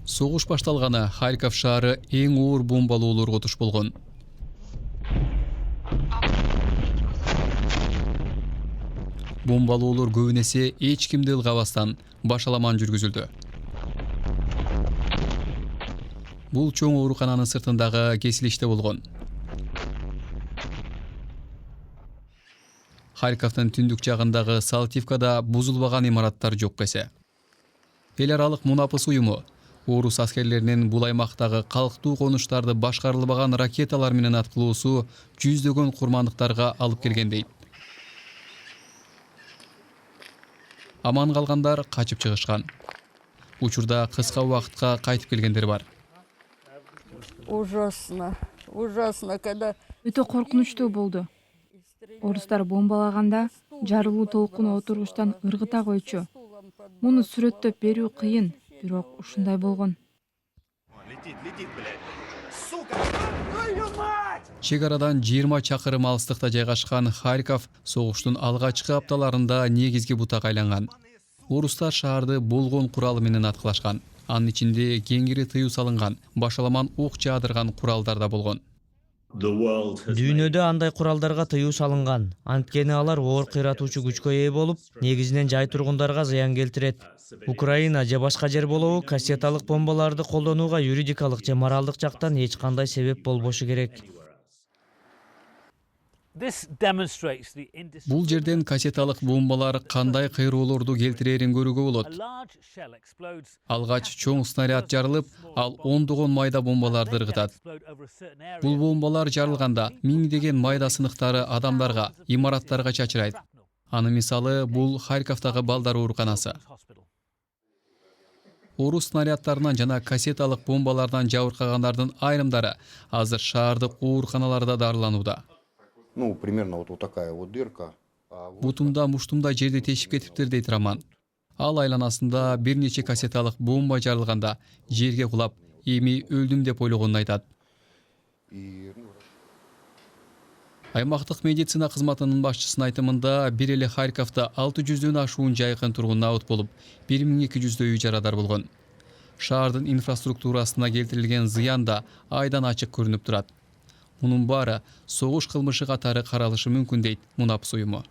Согуш башталганы Харьков шаары эң оор бомбалоолорго туш болгон. Бомбалоолор көбүн эсе эч кимди ылгабастан башаламан жүргүзүлдү. Бул чоң оорукананын сыртындагы кесилиште болгон. Харьковдун түндүк жагындагы Салтивкада бузулбаган имараттар жок эсе. Эл аралык мунапыс уюму орус аскерлеринин бул аймактагы калктуу конуштарды башкарылбаган ракеталар менен аткылоосу жүздөгөн курмандыктарга алып келген дейт. Аман калгандар качып чыгышкан. Учурда кыска убакытка кайтып келгендер бар. Ужасно, когда Өтө коркунучтуу болду. Орустар бомбалаганда жарылуу толкуну отургучтан ыргыта койчу. Муну сүрөттөп берүү кыйын, бирок ушундай болгон. Чек арадан 20 чакырым алыстыкта жайгашкан Харьков согуштун алгачкы апталарында негизги бутак айланган. Орустар шаарды болгон куралы менен аткылашкан. Анын ичинде кеңири тыюу салынган, башаламан ок жаадырган куралдар да болгон. Дүйнөдө андай куралдарга тыюу салынган. Анткени алар оор кыйратуучу күчкө ээ болуп, негизинен жай тургундарга зыян келтирет. Украина же башка жер болобу кассеталык бомбаларды колдонууга юридикалык же моралдык жактан эч кандай себеп болбошу керек. Бул жерден кассеталык бомбалар кандай кыйроолорду келтирерин көрүүгө болот. Алгач чоң снаряд жарылып, ал ондогон майда бомбаларды ыргытат. Бул бомбалар жарылганда миңдеген майда сыныктары адамдарга, имараттарга чачырайт. Анын мисалы бул Харьковдагы балдар ооруканасы. Орус снарядтарынан жана кассеталык бомбалардан жабыркагандардын айрымдары азыр шаардык ооруканаларда дарыланууда. Примерно вот такая вот дырка. Бутумда муштумда жерди тешип кетиптир дейт Роман. Ал айланасында бир нече кассеталык бомба жарылганда жерге кулап, эми өлдүм деп ойлогонун айтат. Аймактык медицина кызматынын башчысынын айтымында бир эле Харьковдо 600дөн ашуун жайкын тургун абыт болуп, 1200 үй жарадар болгон. Шаардын инфраструктурасына келтирилген зыян да айдан ачык көрүнүп турат. Мунун баары согуш кылмышы катары каралышы мүмкүн дейт мунапыс уюму.